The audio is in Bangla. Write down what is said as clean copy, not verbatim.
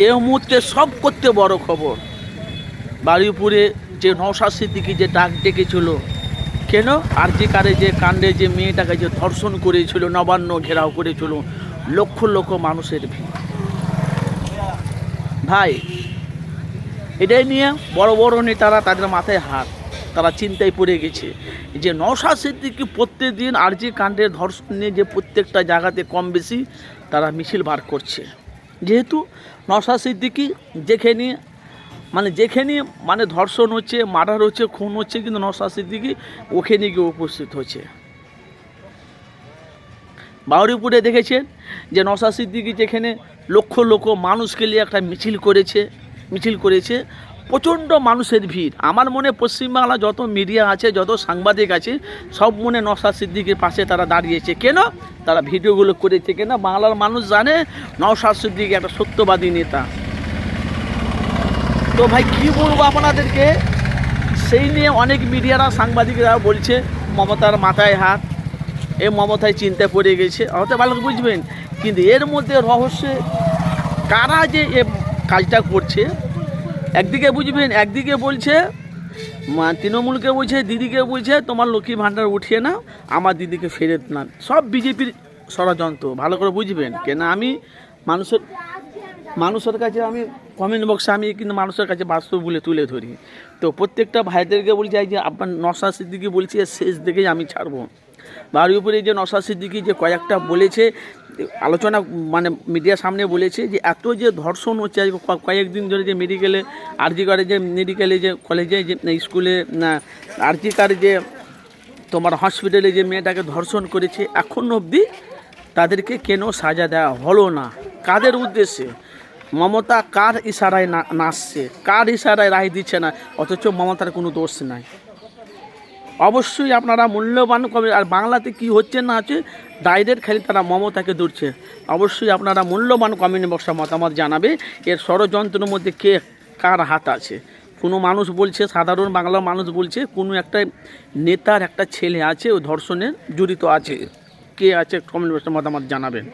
এই মুহূর্তে সব করতে বড় খবর, বারুইপুরে যে নওশাদ সিদ্দিকী যে ডাক ডেকেছিল, কেন আরজি কারে যে কাণ্ডে যে মেয়েটাকে যে ধর্ষণ করেছিল, নবান্ন ঘেরাও করেছিল, লক্ষ লক্ষ মানুষের ভিড়। ভাই, এটাই নিয়ে বড় বড় নেতারা তাদের মাথায় হাত, তারা চিন্তায় পড়ে গেছে যে নওশাদ সিদ্দিকী প্রত্যেকদিন আরজি কাণ্ডের ধর্ষণ নিয়ে যে প্রত্যেকটা জায়গাতে কম বেশি তারা মিছিল বার করছে। যেহেতু নওশাদ সিদ্দিকী যেখানে ধর্ষণ হচ্ছে, মার্ডার হচ্ছে, খুন হচ্ছে, কিন্তু নওশাদ সিদ্দিকী ওখানে গিয়ে উপস্থিত হচ্ছে। বারুইপুরে দেখেছেন যে নওশাদ সিদ্দিকী যেখানে লক্ষ লক্ষ মানুষকে নিয়ে একটা মিছিল করেছে, প্রচণ্ড মানুষের ভিড়। আমার মনে পশ্চিমবাংলা যত মিডিয়া আছে, যত সাংবাদিক আছে, সব মনে নওশাদ সিদ্দিকীর পাশে তারা দাঁড়িয়েছে। কেন? তারা ভিডিওগুলো করেছে, কেন বাংলার মানুষ জানে নওশাদ সিদ্দিকী একটা সত্যবাদী নেতা। তো ভাই কী বলবো আপনাদেরকে, সেই নিয়ে অনেক মিডিয়ারা সাংবাদিকরা বলছে মমতার মাথায় হাত, এ মমতায় চিন্তায় পড়ে গেছে, হয়তো ভালো বুঝবেন। কিন্তু এর মধ্যে রহস্যে কারা যে এ কাজটা করছে, একদিকে বুঝবেন, একদিকে বলছে তৃণমূলকে বলছে, দিদিকে বলছে তোমার লক্ষ্মী ভাণ্ডার উঠিয়ে নাও, আমার দিদিকে ফেরত না। সব বিজেপির ষড়যন্ত্র, ভালো করে বুঝবেন। কেন আমি মানুষের কাছে আমি কমেন্ট বক্সে আমি কিন্তু মানুষের কাছে বাস্তব বলে তুলে ধরি। তো প্রত্যেকটা ভাইদেরকে বলছি যে আপনার নওশাদ সিদ্দিকী বলছি শেষ দিকেই আমি ছাড়বো। বারুইপুরে যে নওশাদ সিদ্দিকী যে কয়েকটা বলেছে, আলোচনা মিডিয়ার সামনে বলেছে যে এত যে ধর্ষণ হচ্ছে, কয়েকদিন ধরে যে মেডিকেলে আরজি করে যে মেডিকেলে যে কলেজে যে স্কুলে আরজি কার যে তোমার হসপিটালে যে মেয়েটাকে ধর্ষণ করেছে, এখন অবধি তাদেরকে কেন সাজা দেওয়া হলো না? কাদের উদ্দেশ্যে? মমতা কার ইশারায় নাচছে, কার ইশারায় রায় দিচ্ছে না, অথচ মমতার কোনো দোষ নাই। অবশ্যই আপনারা মূল্যবান কবে, আর বাংলাতে কি হচ্ছে না আছে ডাইরেক্ট খালি তারা মমতাকে ধরছে। অবশ্যই আপনারা মূল্যবান কমেন্ট বক্সে মতামত জানাবে এর ষড়যন্ত্রের মধ্যে কার হাত আছে। কোনো মানুষ বলছে, সাধারণ বাংলার মানুষ বলছে কোনো একটা নেতার একটা ছেলে আছে ও ধর্ষণে জড়িত আছে। কে আছে কমেন্ট বক্সে মতামত জানাবেন।